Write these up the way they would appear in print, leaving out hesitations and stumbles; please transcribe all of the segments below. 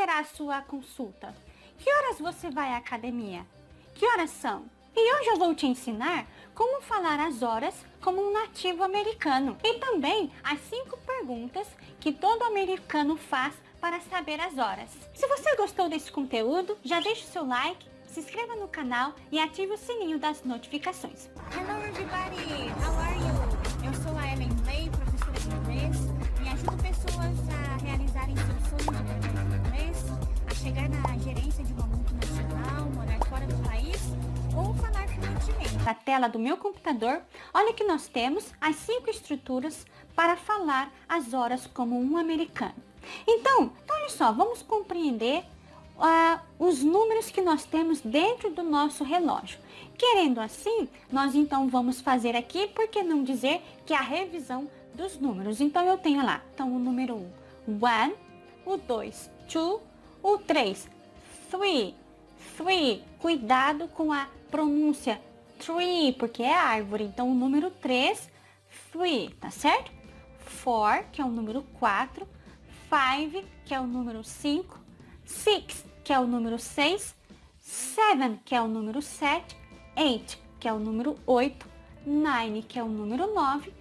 será a sua consulta? Que horas você vai à academia? Que horas são? E hoje eu vou te ensinar como falar as horas como um nativo americano. E também as 5 perguntas que todo americano faz para saber as horas. Se você gostou desse conteúdo, já deixa o seu like, se inscreva no canal e ative o sininho das notificações. Hello everybody, how are you? Eu sou a Ellen Lay, professora de inglês, e ajudo pessoas a realizarem seus sonhos de aprender inglês, a chegar na gerência de uma multinacional, morar fora do país ou falar fluentemente. Na tela do meu computador, olha que nós temos as 5 estruturas para falar as horas como um americano. Então olha só, vamos compreender os números que nós temos dentro do nosso relógio. Querendo assim, nós então vamos fazer aqui, por que não dizer que é a revisão dos números. Então eu tenho lá, então o número 1, 1, o 2, 2, o 3, 3, cuidado com a pronúncia tree, porque é árvore, então o número 3, 3, tá certo? 4, que é o número 4, 5, que é o número 5, 6, que é o número 6, 7, que é o número 7, 8, que é o número 8, 9, que é o número 9,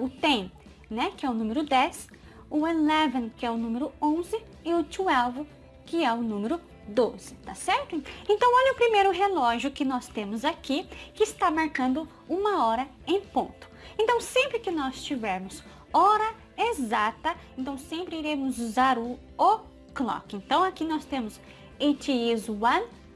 o 10, né, que é o número 10, o 11, que é o número 11, e o 12, que é o número 12, tá certo? Então olha o primeiro relógio que nós temos aqui, que está marcando 1 hora em ponto. Então sempre que nós tivermos hora exata, então sempre iremos usar o o'clock. Então aqui nós temos it is 1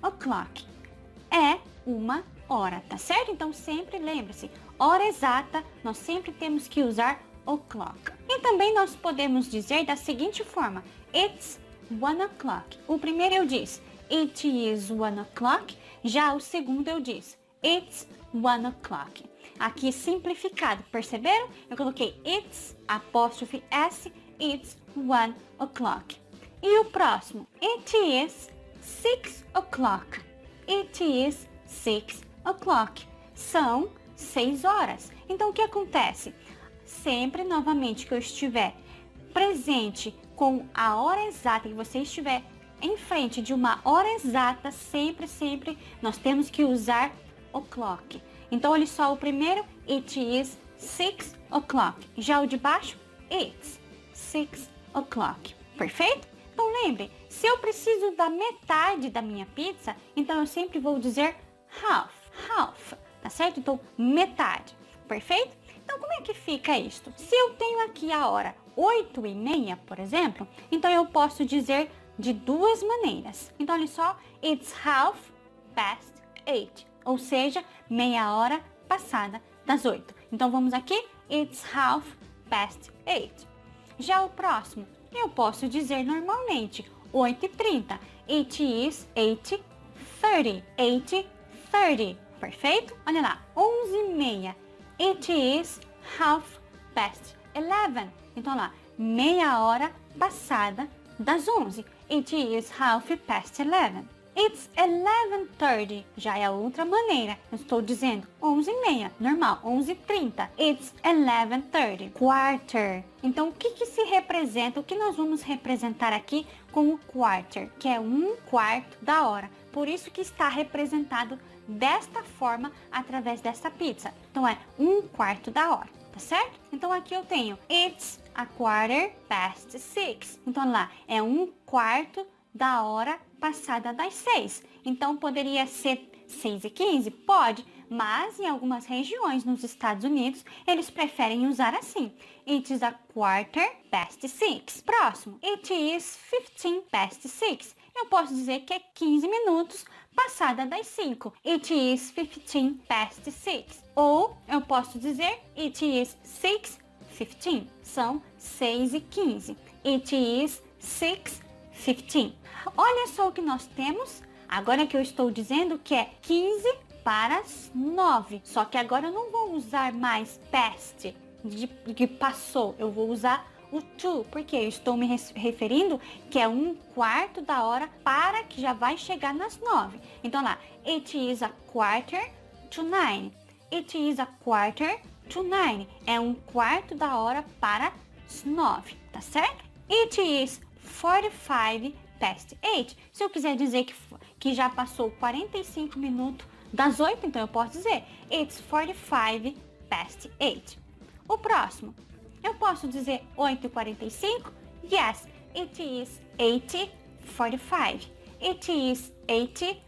o'clock. É 1 hora, tá certo? Então sempre lembre-se, hora exata, nós sempre temos que usar o'clock. E também nós podemos dizer da seguinte forma, it's 1 o'clock. O primeiro eu disse, it is 1 o'clock. Já o segundo eu disse, it's 1 o'clock. Aqui simplificado, perceberam? Eu coloquei it's, apóstrofe S, it's 1 o'clock. E o próximo, it is 6 o'clock. It is 6 o'clock. São 6 horas. Então o que acontece? Sempre, novamente, que eu estiver presente com a hora exata, que você estiver em frente de uma hora exata, sempre nós temos que usar o'clock. Então olha só, o primeiro, it is 6 o'clock. Já o de baixo, it's 6 o'clock. Perfeito? Então lembre, se eu preciso da metade da minha pizza, então eu sempre vou dizer half, tá certo? Então metade, perfeito? Então como é que fica isto? Se eu tenho aqui a hora 8h30, por exemplo, então eu posso dizer de duas maneiras. Então olha só, it's 8:30, ou seja, meia hora passada das 8. Então vamos aqui, it's 8:30. Já o próximo, eu posso dizer normalmente 8h30, it is 8:30, 8:30, perfeito? Olha lá, 11h30, it is 11:30. Então lá, meia hora passada das 11, it is 11:30. It's 11:30, já é a outra maneira. Eu estou dizendo 11h30, normal, 11h30. It's 11:30. Quarter. Então, o que se representa? O que nós vamos representar aqui com o quarter, que é 1/4 da hora. Por isso que está representado desta forma através dessa pizza. Então, é 1/4 da hora, tá certo? Então, aqui eu tenho it's 6:15. Então, lá, é 1/4 da hora passada das 6. Então, poderia ser 6h15? Pode, mas em algumas regiões nos Estados Unidos, eles preferem usar assim. It is 6:15. Próximo, it is 15:06. Eu posso dizer que é 15 minutos passada das 5. It is 15:06. Ou eu posso dizer it is 6:15. São 6h15. It is 6:15. Olha só o que nós temos, agora que eu estou dizendo que é 15 para as 9. Só que agora eu não vou usar mais past, de passou, eu vou usar o to, porque eu estou me referindo que é 1/4 da hora para que já vai chegar nas 9. Então lá, it is 8:45. It is 8:45. É 1/4 da hora para as 9, tá certo? It is 45 past 8. Se eu quiser dizer que já passou 45 minutos das 8, então eu posso dizer it's 45 past 8. O próximo, eu posso dizer 8h45? Yes, it is 8:45. It is 8:45.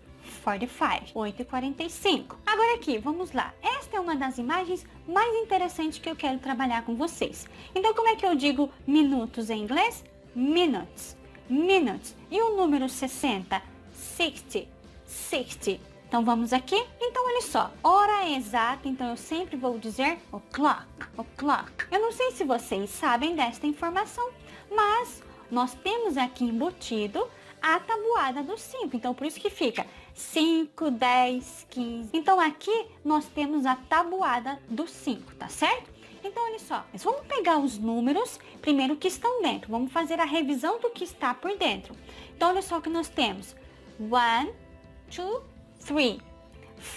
8h45. Agora aqui, vamos lá. Esta é uma das imagens mais interessantes que eu quero trabalhar com vocês. Então, como é que eu digo minutos em inglês? Minutes. Minutes. E o número 60? 60. 60. Então, vamos aqui. Então, olha só. Hora exata, então eu sempre vou dizer o'clock. O'clock. Eu não sei se vocês sabem desta informação, mas nós temos aqui embutido a tabuada dos 5. Então, por isso que fica 5, 10, 15. Então, aqui nós temos a tabuada dos 5, tá certo? Então, olha só. Mas vamos pegar os números, primeiro que estão dentro. Vamos fazer a revisão do que está por dentro. Então, olha só o que nós temos. 1, 2, 3,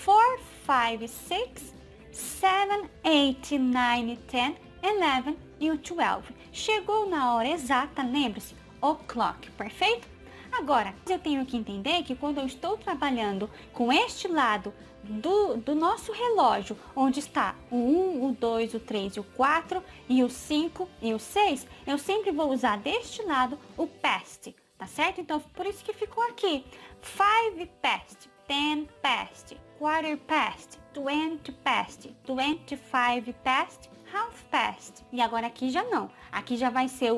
4, 5, 6, 7, 8, 9, 10, 11 e o 12. Chegou na hora exata, lembre-se, o'clock, perfeito? Agora, eu tenho que entender que quando eu estou trabalhando com este lado do nosso relógio, onde está o 1, o 2, o 3 e o 4, e o 5 e o 6, eu sempre vou usar deste lado o past, tá certo? Então, por isso que ficou aqui. 5 past, 10 past, quarter past, 20 past, 25 past, half past. E agora aqui já não. Aqui já vai ser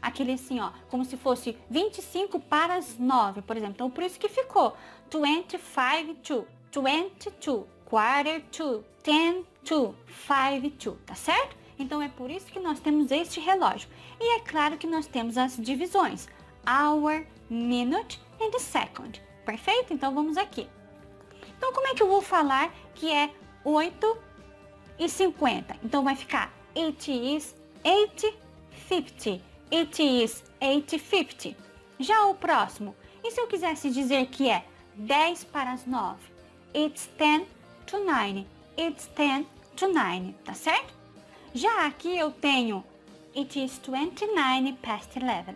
aquele assim, ó, como se fosse 25 para as 9, por exemplo. Então, por isso que ficou 25 to, 22, quarter to, 10 to, 5 to, tá certo? Então, é por isso que nós temos este relógio. E é claro que nós temos as divisões. Hour, minute and second. Perfeito? Então, vamos aqui. Então, como é que eu vou falar que é 8h50? Então, vai ficar it is 8:50. It is 8:50. Já o próximo, e se eu quisesse dizer que é 10 para as 9? It's 10 to 9. It's 10 to 9, tá certo? Já aqui eu tenho it is 29 past 11.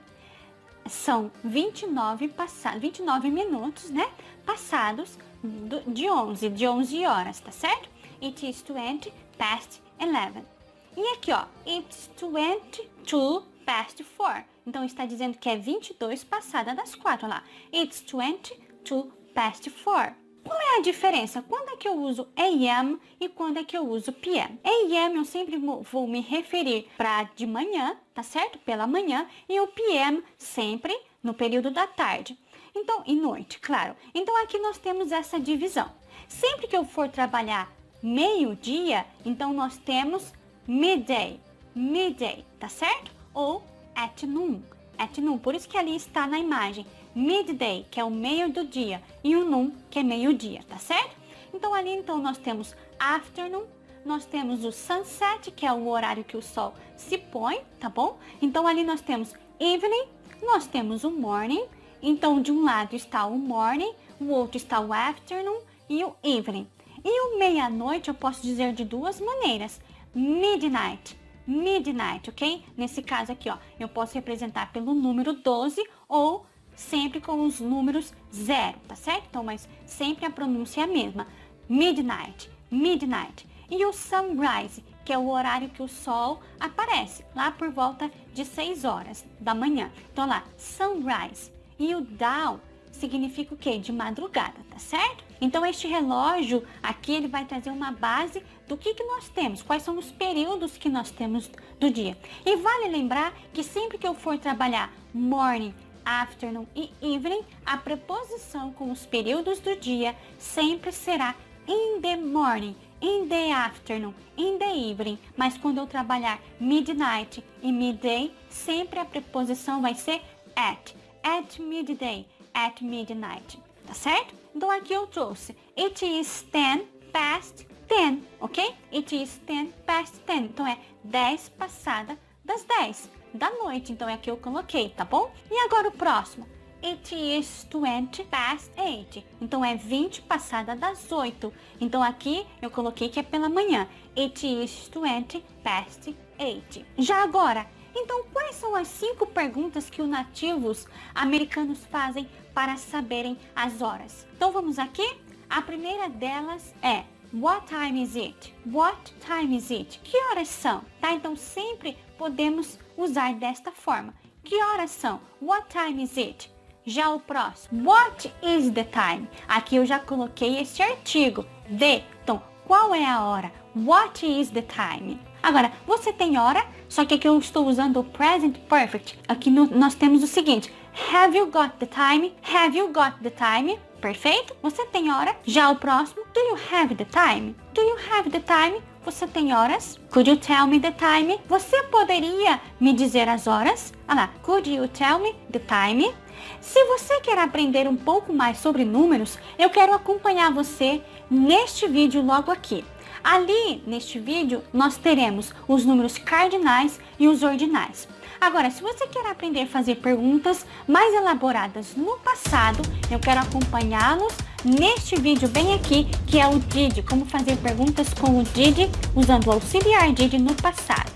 São 29 minutos, né? Passados de 11 horas, tá certo? It is 20 past 11. E aqui, ó, it's 22 past 4. Então, está dizendo que é 22 passada das 4, lá. It's 22 past 4. Qual é a diferença? Quando é que eu uso AM e quando é que eu uso PM? AM eu sempre vou me referir para de manhã, tá certo? Pela manhã. E o PM sempre no período da tarde. Então, e noite, claro. Então, aqui nós temos essa divisão. Sempre que eu for trabalhar meio-dia, então nós temos midday, tá certo? Ou at noon. Por isso que ali está na imagem. Midday, que é o meio do dia, e o noon, que é meio-dia, tá certo? Então, ali então nós temos afternoon, nós temos o sunset, que é o horário que o sol se põe, tá bom? Então, ali nós temos evening, nós temos o morning. Então, de um lado está o morning, o outro está o afternoon e o evening. E o meia-noite eu posso dizer de duas maneiras. Midnight, ok? Nesse caso aqui, ó, eu posso representar pelo número 12 ou sempre com os números 0, tá certo? Então, mas sempre a pronúncia é a mesma. Midnight. E o sunrise, que é o horário que o sol aparece, lá por volta de 6 horas da manhã. Então, lá, sunrise. E o dawn significa o quê? De madrugada, tá certo? Então, este relógio aqui, ele vai trazer uma base do que nós temos, quais são os períodos que nós temos do dia. E vale lembrar que sempre que eu for trabalhar morning, afternoon e evening, a preposição com os períodos do dia sempre será in the morning, in the afternoon, in the evening. Mas quando eu trabalhar midnight e midday, sempre a preposição vai ser at midday, at midnight, tá certo? Então aqui eu trouxe it is 10 past 10, ok? It is 10 past 10, então é 10 passada das 10 da noite, então é aqui eu coloquei, tá bom? E agora o próximo, it is 20 past 8, então é 20 passada das 8, então aqui eu coloquei que é pela manhã, it is 20 past 8. Já agora, Então, quais são as 5 perguntas que os nativos americanos fazem para saberem as horas? Então, vamos aqui? A primeira delas é What time is it? What time is it? Que horas são? Tá? Então, sempre podemos usar desta forma. Que horas são? What time is it? Já o próximo, what is the time? Aqui eu já coloquei este artigo, the. Então, qual é a hora? What is the time? Agora, você tem hora, só que aqui eu estou usando o present perfect. Aqui nós temos o seguinte, have you got the time? Have you got the time? Perfeito? Você tem hora. Já o próximo, do you have the time? Do you have the time? Você tem horas? Could you tell me the time? Você poderia me dizer as horas? Olha lá, could you tell me the time? Se você quer aprender um pouco mais sobre números, eu quero acompanhar você neste vídeo logo aqui. Ali, neste vídeo, nós teremos os números cardinais e os ordinais. Agora, se você quer aprender a fazer perguntas mais elaboradas no passado, eu quero acompanhá-los neste vídeo bem aqui, que é o did, como fazer perguntas com o did, usando o auxiliar did no passado.